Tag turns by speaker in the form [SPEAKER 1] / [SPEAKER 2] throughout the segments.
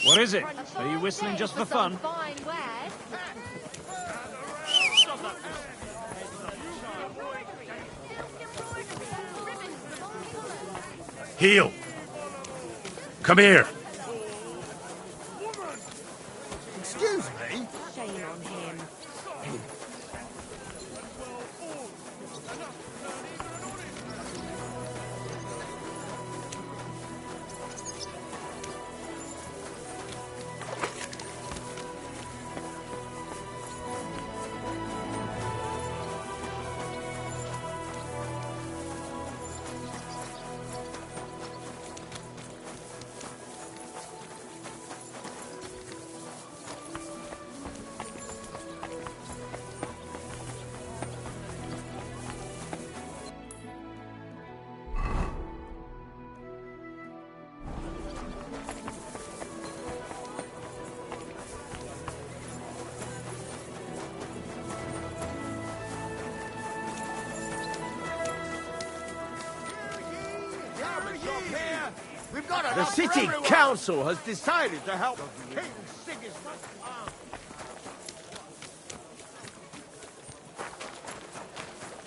[SPEAKER 1] What is it? Are you whistling just for fun?
[SPEAKER 2] Heel! Come here!
[SPEAKER 3] Excuse me?
[SPEAKER 4] Shame on him.
[SPEAKER 3] The city council has decided to help King Sigismund.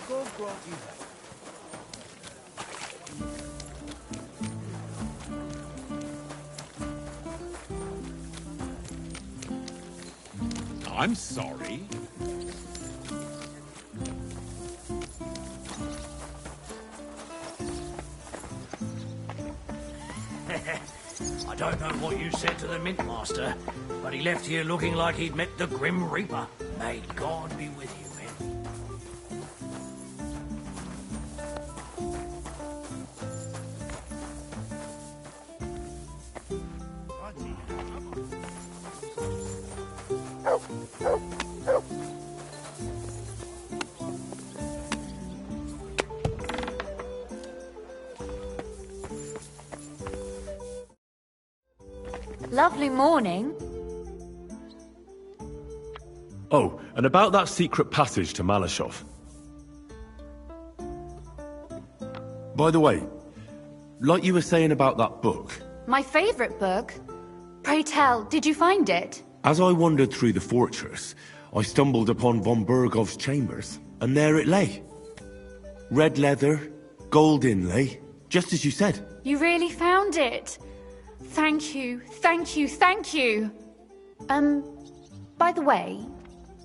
[SPEAKER 3] God grant you that.
[SPEAKER 2] I'm sorry.
[SPEAKER 5] I don't know what you said to the Mint Master, but he left here looking like he'd met the Grim Reaper. May God be with you, men.
[SPEAKER 4] Lovely morning.
[SPEAKER 6] Oh, and about that secret passage to Malashov. By the way, like you were saying about that book,
[SPEAKER 4] My favourite book. Pray tell, did you find it?
[SPEAKER 6] as I wandered through the fortress, I stumbled upon von Bergov's chambers, and there it lay. Red leather, gold inlay, just as you said.
[SPEAKER 4] You really found it. Thank you, thank you, thank you. By the way,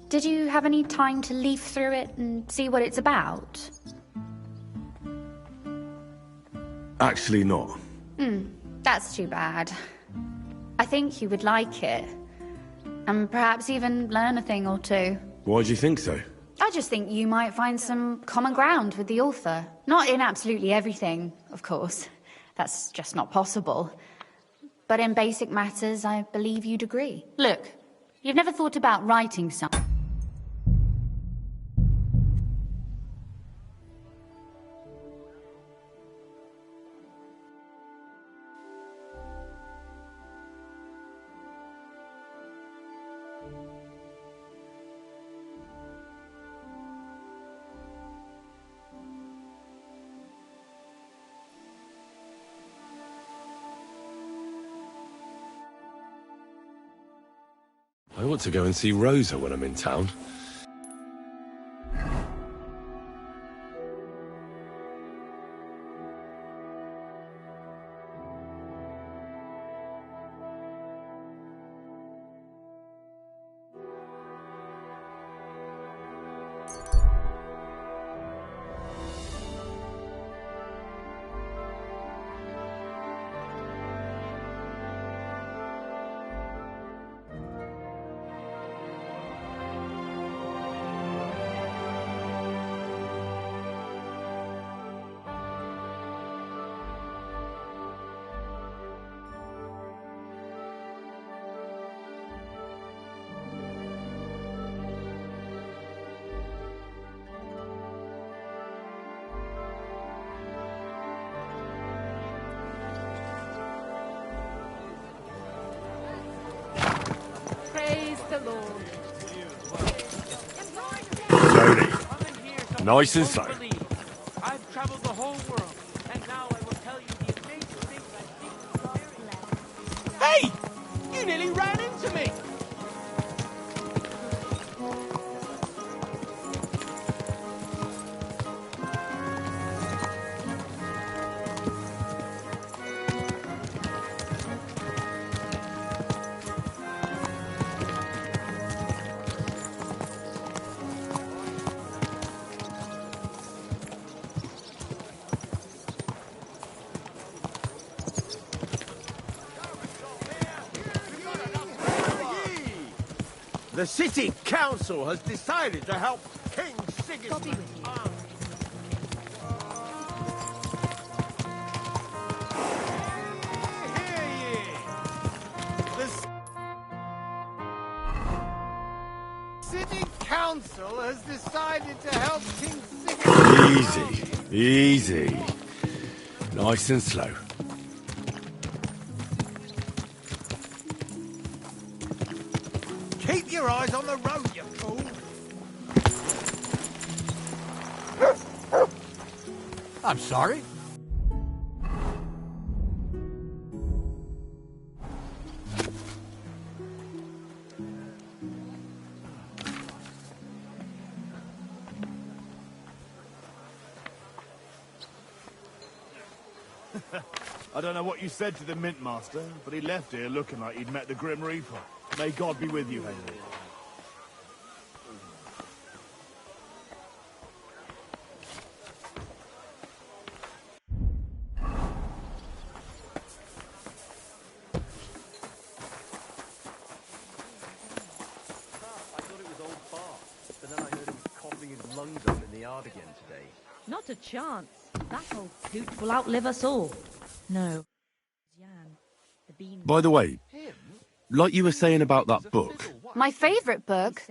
[SPEAKER 4] did you have any time to leaf through it and see what it's about?
[SPEAKER 6] Actually not.
[SPEAKER 4] That's too bad. I think you would like it. And perhaps even learn a thing or two.
[SPEAKER 6] Why do you think so?
[SPEAKER 4] I just think you might find some common ground with the author. Not in absolutely everything, of course. That's just not possible. But in basic matters, I believe you'd agree. Look, you've never thought about writing something.
[SPEAKER 6] I ought to go and see Rosa when I'm in town.
[SPEAKER 7] Praise the Lord.
[SPEAKER 6] Slowly. Nice and slow.
[SPEAKER 7] I've traveled the whole world, and now I will tell you the amazing things I've seen.
[SPEAKER 3] Hey! You nearly ran into me! The city council has decided to help King Sigismund. The city council has decided to help King Sigismund.
[SPEAKER 6] Easy, easy. Nice and slow.
[SPEAKER 3] Keep your eyes on the road, you fool. I'm sorry.
[SPEAKER 7] I don't know what you said to the Mint Master, but he left here looking like he'd met the Grim Reaper. May God be with you, Henry.
[SPEAKER 8] Not a chance. That old coot will outlive us all. No. Jan, the bean.
[SPEAKER 6] By the way, like you were saying about that book,
[SPEAKER 4] My favourite book.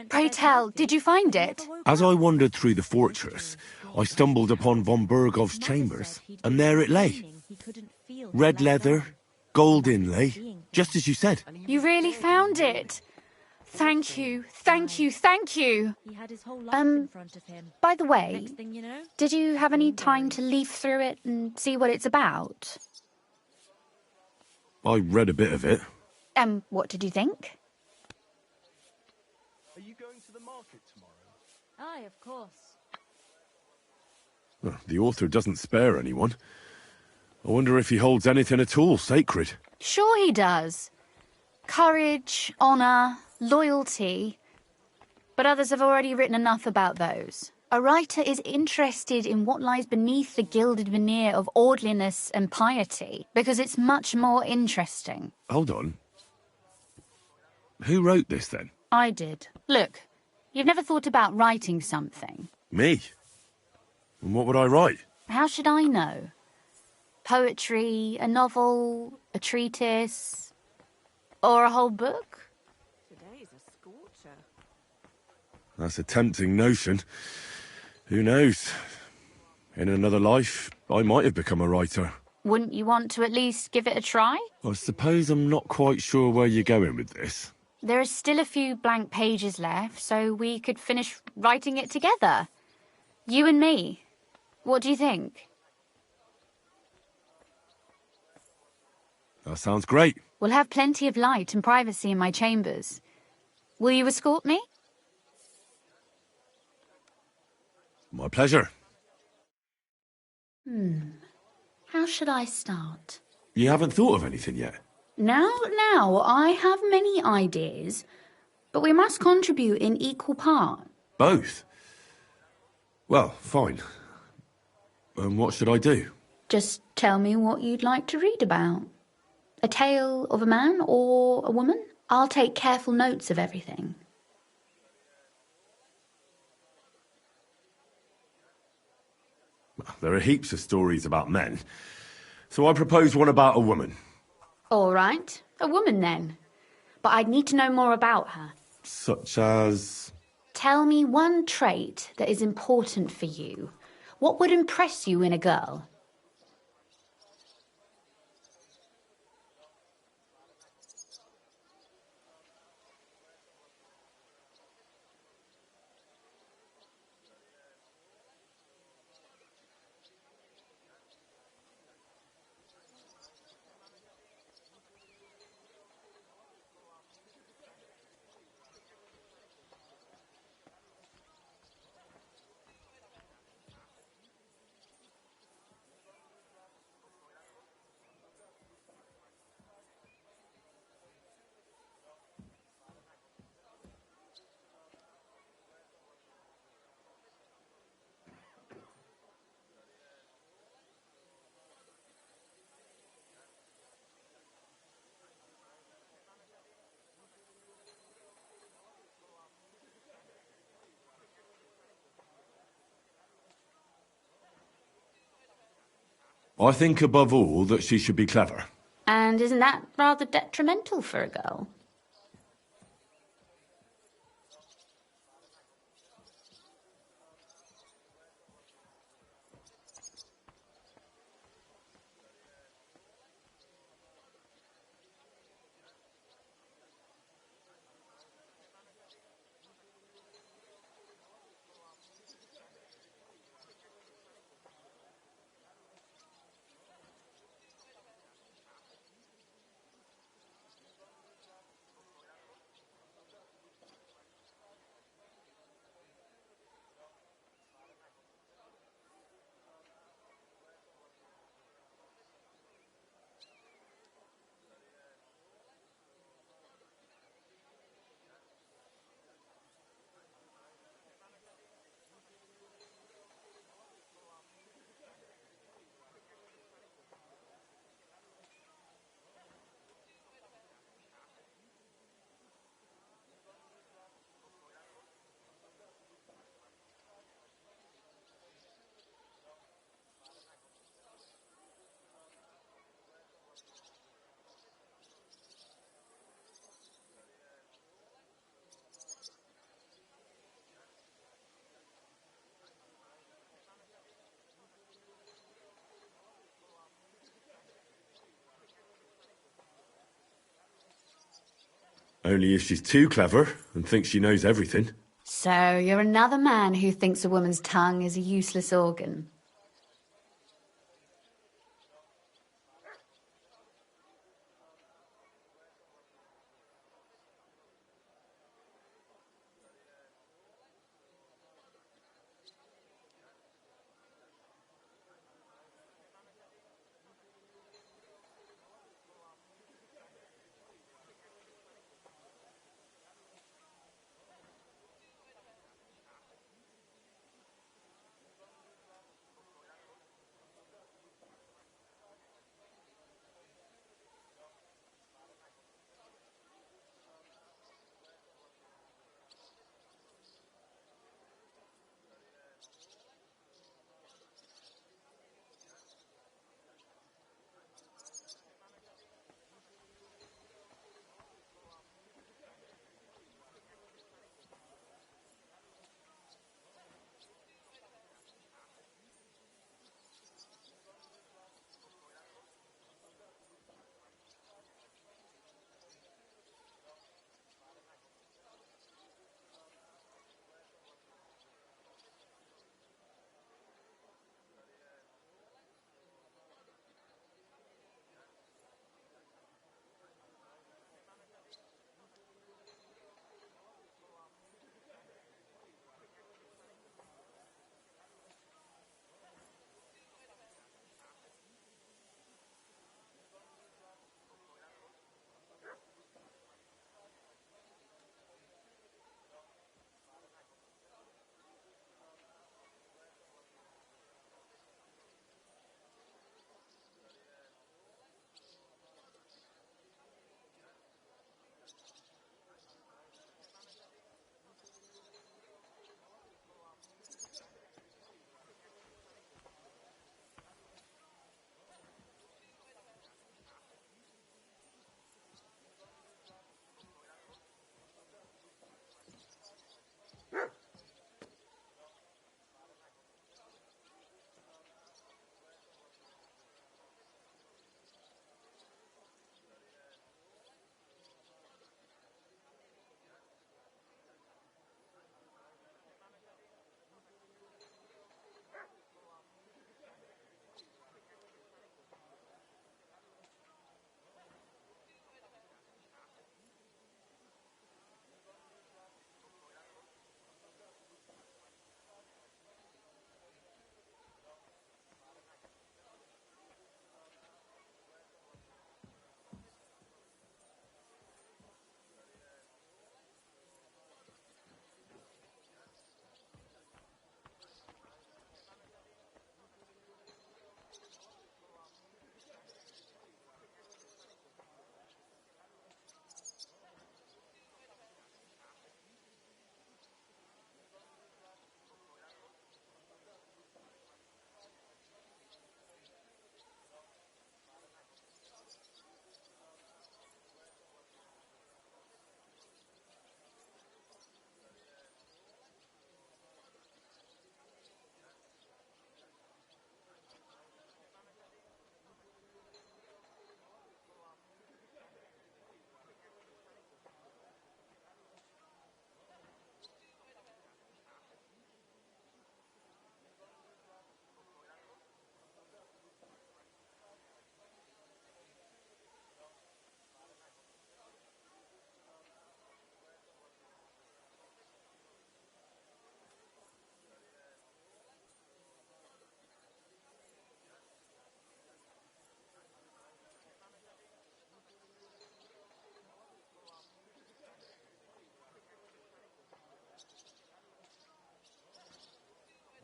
[SPEAKER 4] Pray tell, did you find it?
[SPEAKER 6] as I wandered through the fortress, I stumbled upon von Bergov's chambers, and there it lay. Red leather, gold inlay, just as you said.
[SPEAKER 4] You really found it. Thank you, thank you, thank you.
[SPEAKER 8] He had his whole life in front of him.
[SPEAKER 4] By the way,
[SPEAKER 8] Next thing you know,
[SPEAKER 4] did you have any time to leaf through it and see what it's about?
[SPEAKER 6] I read a bit of it.
[SPEAKER 4] What did you think?
[SPEAKER 7] Are you going to the market tomorrow?
[SPEAKER 8] aye, of course.
[SPEAKER 6] Well, the author doesn't spare anyone. I wonder if he holds anything at all sacred.
[SPEAKER 4] Sure he does. Courage, honour, loyalty. But others have already written enough about those. A writer is interested in what lies beneath the gilded veneer of orderliness and piety, because it's much more interesting.
[SPEAKER 6] Hold on. Who wrote this, then?
[SPEAKER 4] I did. Look, you've never thought about writing something.
[SPEAKER 6] Me? And what would I write?
[SPEAKER 4] How should I know? Poetry, a novel, a treatise, or a whole book?
[SPEAKER 8] Today's a scorcher.
[SPEAKER 6] That's a tempting notion. Who knows? In another life, I might have become a writer.
[SPEAKER 4] Wouldn't you want to at least give it a try?
[SPEAKER 6] I suppose I'm not quite sure where you're going with this.
[SPEAKER 4] There are still a few blank pages left, so we could finish writing it together. You and me. What do you think?
[SPEAKER 6] That sounds great.
[SPEAKER 4] We'll have plenty of light and privacy in my chambers. Will you escort me?
[SPEAKER 6] My pleasure.
[SPEAKER 4] How should I start?
[SPEAKER 6] You haven't thought of anything yet?
[SPEAKER 4] Now, I have many ideas, but we must contribute in equal part.
[SPEAKER 6] Both? Well, fine. And what should I do?
[SPEAKER 4] Just tell me what you'd like to read about. A tale of a man or a woman? I'll take careful notes of everything.
[SPEAKER 6] There are heaps of stories about men, so I propose one about a woman.
[SPEAKER 4] All right, a woman then. But I'd need to know more about her.
[SPEAKER 6] Such as...
[SPEAKER 4] Tell me one trait that is important for you. What would impress you in a girl?
[SPEAKER 6] I think above all that she should be clever.
[SPEAKER 4] And isn't that rather detrimental for a girl?
[SPEAKER 6] Only if she's too clever and thinks she knows everything.
[SPEAKER 4] So you're another man who thinks a woman's tongue is a useless organ.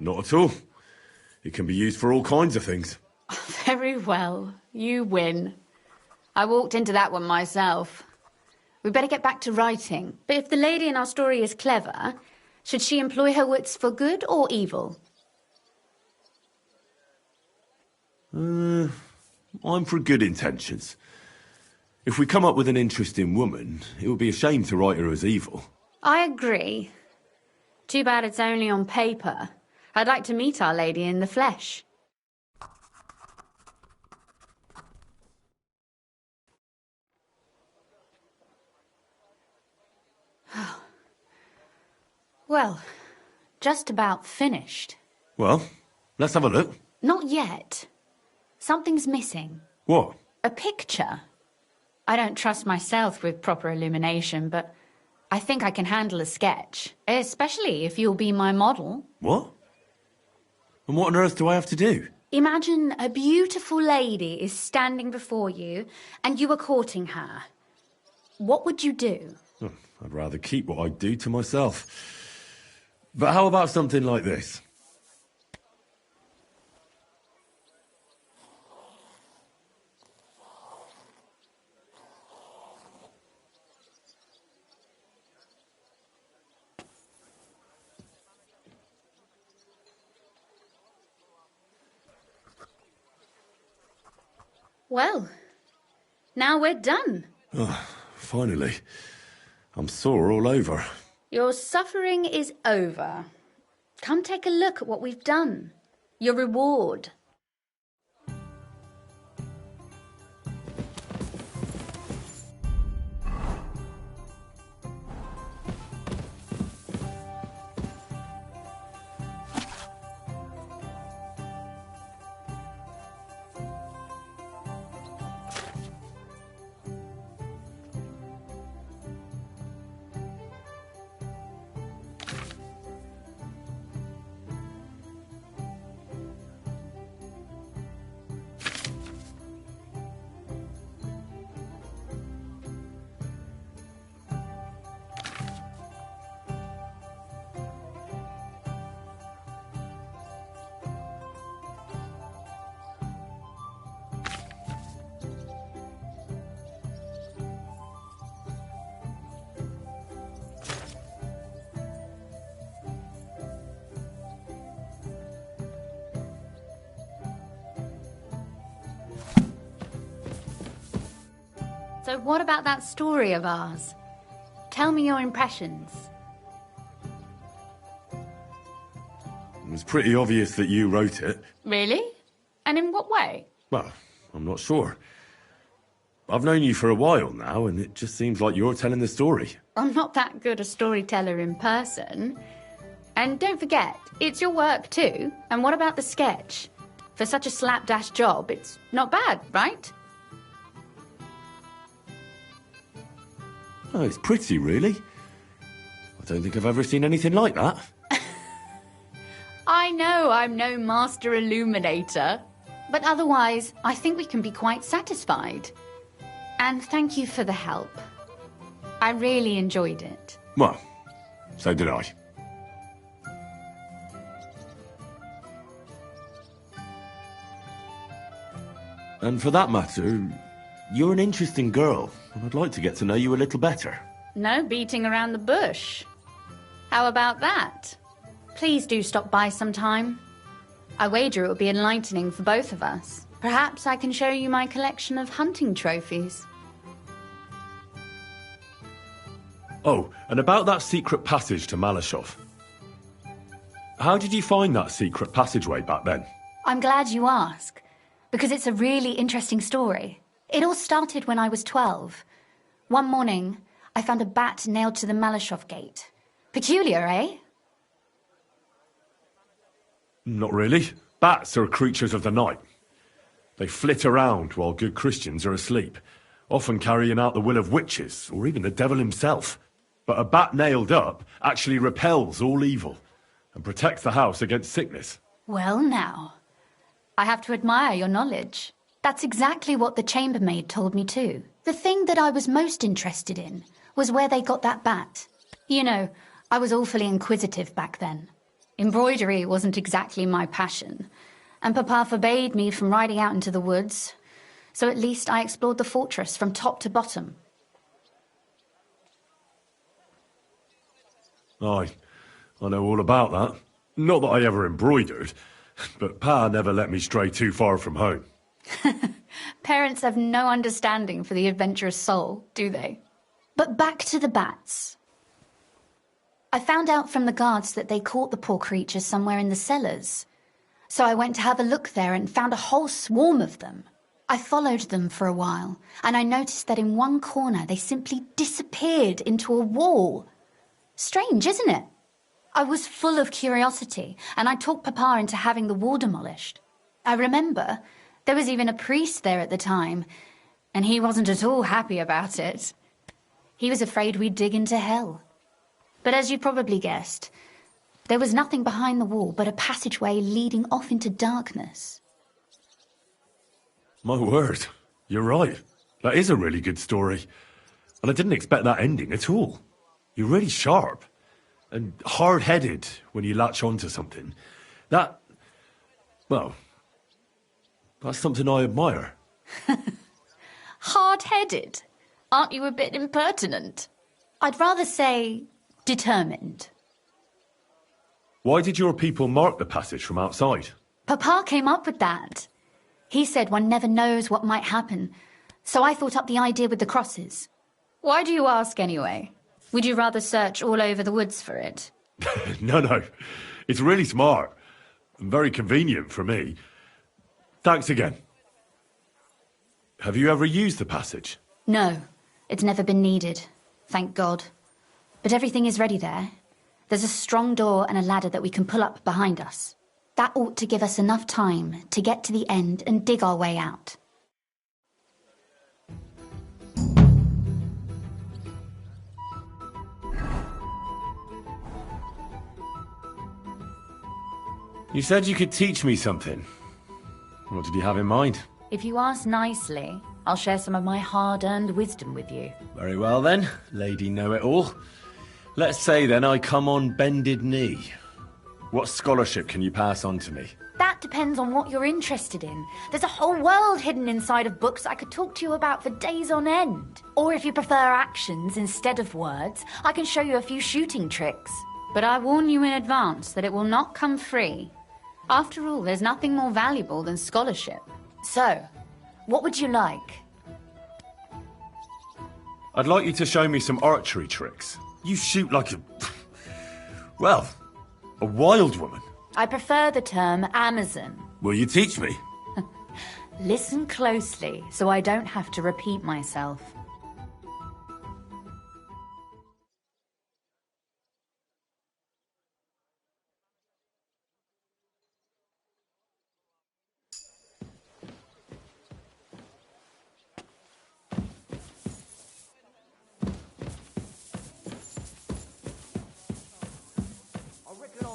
[SPEAKER 6] Not at all. It can be used for all kinds of things.
[SPEAKER 4] Very well. You win. I walked into that one myself. We better get back to writing. But if the lady in our story is clever, should she employ her wits for good or evil?
[SPEAKER 6] I'm for good intentions. If we come up with an interesting woman, it would be a shame to write her as evil.
[SPEAKER 4] I agree. Too bad it's only on paper. I'd like to meet our lady in the flesh. Well, just about finished.
[SPEAKER 6] Well, let's have a look.
[SPEAKER 4] Not yet. Something's missing.
[SPEAKER 6] What?
[SPEAKER 4] A picture. I don't trust myself with proper illumination, but I think I can handle a sketch. Especially if you'll be my model.
[SPEAKER 6] What? And what on earth do I have to do?
[SPEAKER 4] Imagine a beautiful lady is standing before you and you are courting her. What would you do?
[SPEAKER 6] I'd rather keep what I do to myself. But how about something like this?
[SPEAKER 4] Well, now we're done.
[SPEAKER 6] Oh, finally. I'm sore all over.
[SPEAKER 4] Your suffering is over. Come take a look at what we've done. Your reward. So what about that story of ours? Tell me your impressions.
[SPEAKER 6] It was pretty obvious that you wrote it.
[SPEAKER 4] Really? And in what way?
[SPEAKER 6] Well, I'm not sure. I've known you for a while now, and it just seems like you're telling the story.
[SPEAKER 4] I'm not that good a storyteller in person. And don't forget, it's your work too. And what about the sketch? For such a slapdash job, it's not bad, right?
[SPEAKER 6] Oh, it's pretty, really. I don't think I've ever seen anything like that.
[SPEAKER 4] I know I'm no master illuminator, but otherwise, I think we can be quite satisfied. And thank you for the help. I really enjoyed it.
[SPEAKER 6] Well, so did I. And for that matter, you're an interesting girl, and I'd like to get to know you a little better.
[SPEAKER 4] No beating around the bush. How about that? Please do stop by sometime. I wager it will be enlightening for both of us. Perhaps I can show you my collection of hunting trophies.
[SPEAKER 6] Oh, and about that secret passage to Malashov. How did you find that secret passageway back then?
[SPEAKER 4] I'm glad you ask, because it's a really interesting story. It all started when I was 12. One morning, I found a bat nailed to the Malashov gate. Peculiar, eh?
[SPEAKER 6] Not really. Bats are creatures of the night. They flit around while good Christians are asleep, often carrying out the will of witches, or even the devil himself. But a bat nailed up actually repels all evil and protects the house against sickness.
[SPEAKER 4] Well now, I have to admire your knowledge. That's exactly what the chambermaid told me too. The thing that I was most interested in was where they got that bat. You know, I was awfully inquisitive back then. Embroidery wasn't exactly my passion, and Papa forbade me from riding out into the woods, so at least I explored the fortress from top to bottom.
[SPEAKER 6] I know all about that. Not that I ever embroidered, but Pa never let me stray too far from home.
[SPEAKER 4] Parents have no understanding for the adventurous soul, do they? But back to the bats. I found out from the guards that they caught the poor creatures somewhere in the cellars. So I went to have a look there and found a whole swarm of them. I followed them for a while, and I noticed that in one corner they simply disappeared into a wall. Strange, isn't it? I was full of curiosity, and I talked Papa into having the wall demolished. I remember there was even a priest there at the time, and he wasn't at all happy about it. He was afraid we'd dig into hell. But as you probably guessed, there was nothing behind the wall but a passageway leading off into darkness.
[SPEAKER 6] My word, you're right. That is a really good story. And I didn't expect that ending at all. You're really sharp and hard-headed when you latch onto something. Well, that's something I admire.
[SPEAKER 4] Hard-headed? Aren't you a bit impertinent? I'd rather say determined.
[SPEAKER 6] Why did your people mark the passage from outside?
[SPEAKER 4] Papa came up with that. He said one never knows what might happen, so I thought up the idea with the crosses. Why do you ask anyway? Would you rather search all over the woods for it?
[SPEAKER 6] No. It's really smart. And very convenient for me. Thanks again. Have you ever used the passage?
[SPEAKER 4] No, it's never been needed. Thank God. But everything is ready there. There's a strong door and a ladder that we can pull up behind us. That ought to give us enough time to get to the end and dig our way out.
[SPEAKER 6] You said you could teach me something. What did you have in mind?
[SPEAKER 8] If you ask nicely, I'll share some of my hard-earned wisdom with you.
[SPEAKER 6] Very well then, Lady Know-It-All. Let's say then I come on bended knee. What scholarship can you pass on to me?
[SPEAKER 8] That depends on what you're interested in. There's a whole world hidden inside of books I could talk to you about for days on end. Or if you prefer actions instead of words, I can show you a few shooting tricks.
[SPEAKER 4] But I warn you in advance that it will not come free. After all, there's nothing more valuable than scholarship.
[SPEAKER 8] So, what would you like?
[SPEAKER 6] I'd like you to show me some archery tricks. You shoot like a... well, a wild woman.
[SPEAKER 8] I prefer the term Amazon.
[SPEAKER 6] Will you teach me?
[SPEAKER 8] Listen closely, so I don't have to repeat myself.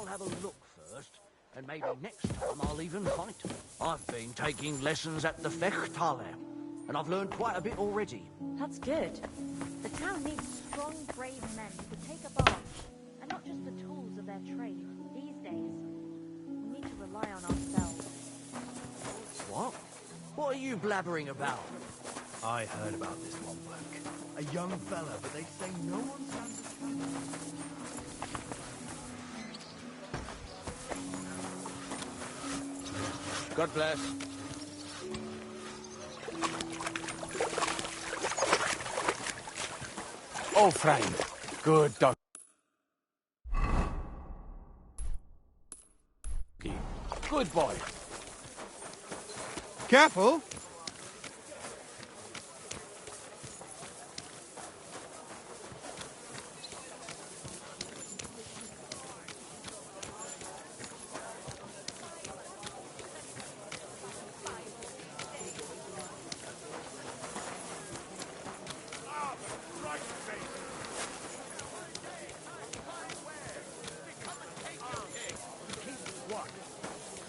[SPEAKER 5] Have a look first, and maybe next time I'll even fight. I've been taking lessons at the Fechthalle, and I've learned quite a bit already.
[SPEAKER 8] That's good. The town needs strong, brave men who could take up arms, and not just the tools of their trade. These days, we need to rely on ourselves.
[SPEAKER 5] What? What are you blabbering about?
[SPEAKER 7] I heard about this one bloke. A young fella, but they say no one stands a chance.
[SPEAKER 3] God bless. Oh, friend. Good dog. Good boy.
[SPEAKER 9] Careful!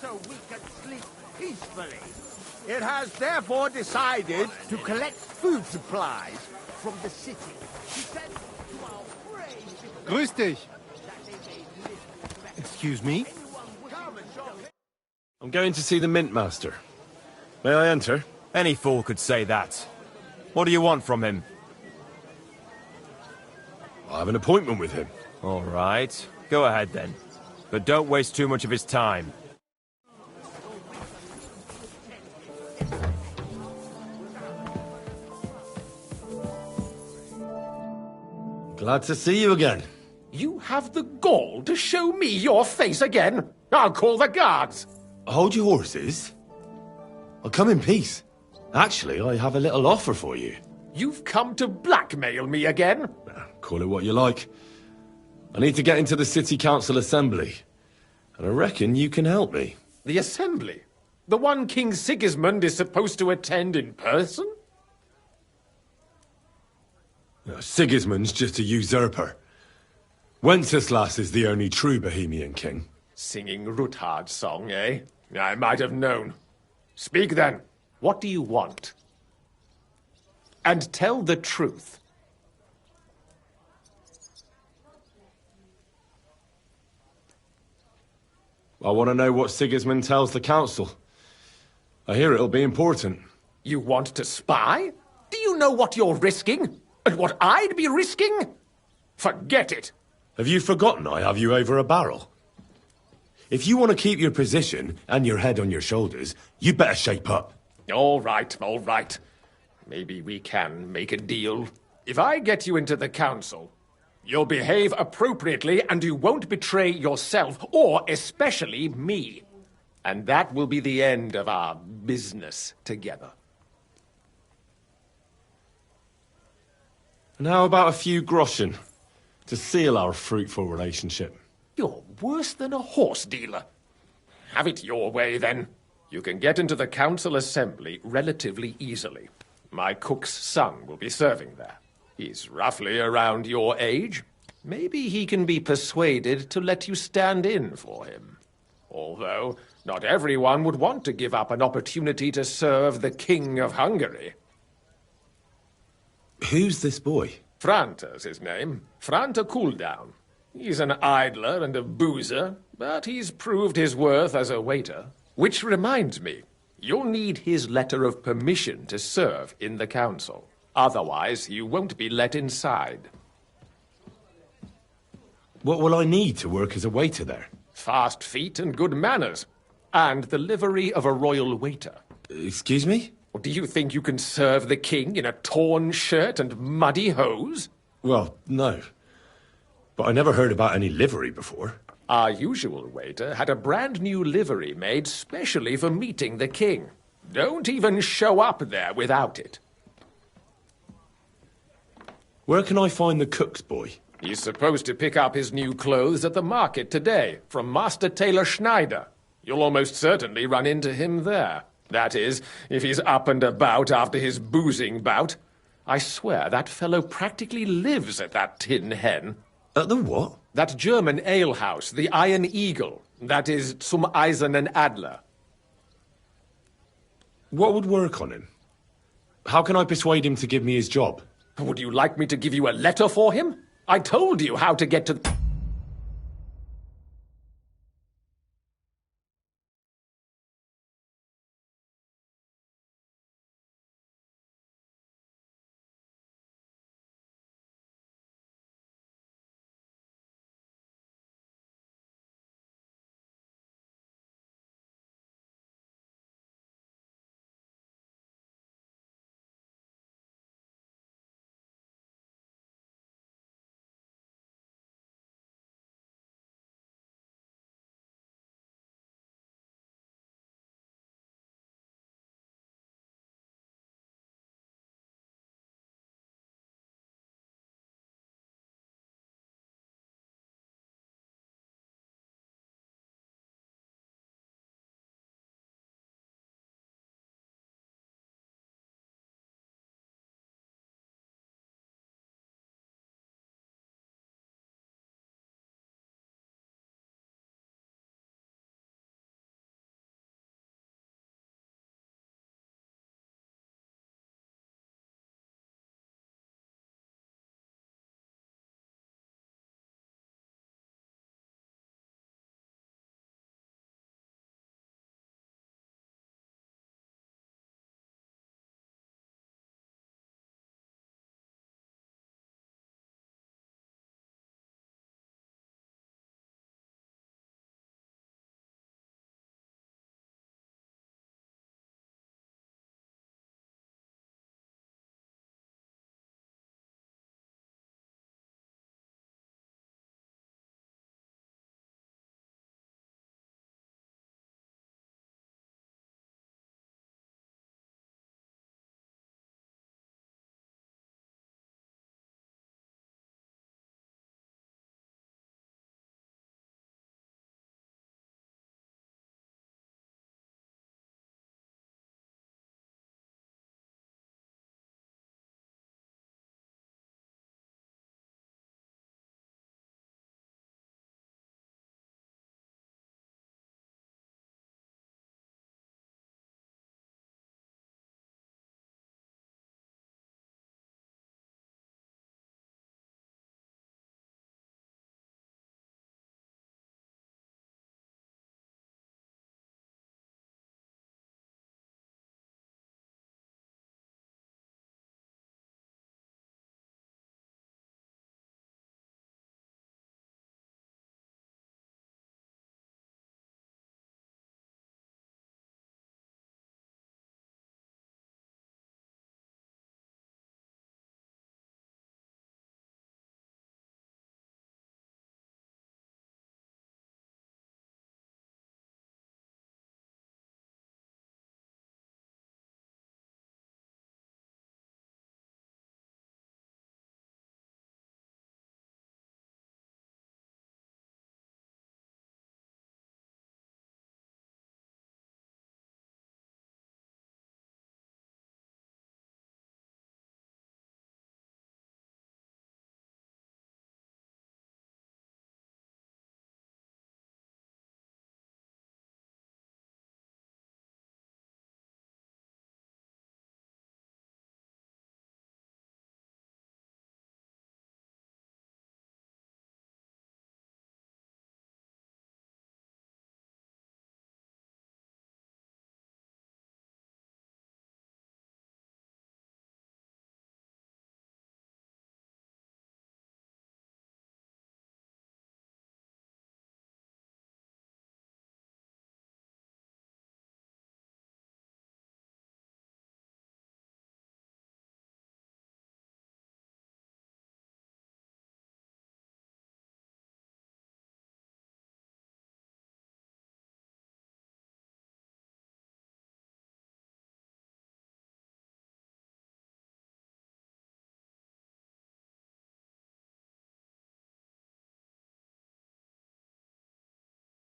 [SPEAKER 3] So we can sleep peacefully. It has therefore decided to collect food supplies from the city. She said to our brave...
[SPEAKER 9] Grüß dich!
[SPEAKER 3] that they may live
[SPEAKER 9] Excuse me?
[SPEAKER 6] I'm going to see the Mint Master. May I enter?
[SPEAKER 9] Any fool could say that. What do you want from him?
[SPEAKER 6] I have an appointment with him.
[SPEAKER 9] All right. Go ahead then. But don't waste too much of his time.
[SPEAKER 6] Glad to see you again.
[SPEAKER 10] You have the gall to show me your face again? I'll call the guards.
[SPEAKER 6] Hold your horses. I'll come in peace. Actually, I have a little offer for you.
[SPEAKER 10] You've come to blackmail me again?
[SPEAKER 6] Call it what you like. I need to get into the City Council Assembly. And I reckon you can help me.
[SPEAKER 10] The Assembly? The one King Sigismund is supposed to attend in person?
[SPEAKER 6] Sigismund's just a usurper. Wenceslas is the only true Bohemian king.
[SPEAKER 10] Singing Ruthard's song, eh? I might have known. Speak then. What do you want? And tell the truth.
[SPEAKER 6] I want to know what Sigismund tells the council. I hear it'll be important.
[SPEAKER 10] You want to spy? Do you know what you're risking? And what I'd be risking? Forget it.
[SPEAKER 6] Have you forgotten I have you over a barrel? If you want to keep your position and your head on your shoulders, you better shape up.
[SPEAKER 10] All right, all right. Maybe we can make a deal. If I get you into the council, you'll behave appropriately and you won't betray yourself, or especially me. And that will be the end of our business together.
[SPEAKER 6] And how about a few groschen to seal our fruitful relationship?
[SPEAKER 10] You're worse than a horse dealer. Have it your way, then. You can get into the council assembly relatively easily. My cook's son will be serving there. He's roughly around your age. Maybe he can be persuaded to let you stand in for him. Although, not everyone would want to give up an opportunity to serve the King of Hungary.
[SPEAKER 6] Who's this boy?
[SPEAKER 10] Franta's his name. Franta Cooldown. He's an idler and a boozer, but he's proved his worth as a waiter. Which reminds me, you'll need his letter of permission to serve in the council. Otherwise, you won't be let inside.
[SPEAKER 6] What will I need to work as a waiter there?
[SPEAKER 10] Fast feet and good manners. And the livery of a royal waiter.
[SPEAKER 6] Excuse me?
[SPEAKER 10] Do you think you can serve the king in a torn shirt and muddy hose?
[SPEAKER 6] Well, no. But I never heard about any livery before.
[SPEAKER 10] Our usual waiter had a brand new livery made specially for meeting the king. Don't even show up there without it.
[SPEAKER 6] Where can I find the cook's boy?
[SPEAKER 10] He's supposed to pick up his new clothes at the market today from Master Tailor Schneider. You'll almost certainly run into him there. That is, if he's up and about after his boozing bout. I swear that fellow practically lives at that Tin Hen.
[SPEAKER 6] At the what?
[SPEAKER 10] That German alehouse, the Iron Eagle. That is Zum Eisernen Adler.
[SPEAKER 6] What would work on him? How can I persuade him to give me his job?
[SPEAKER 10] Would you like me to give you a letter for him? I told you how to get to...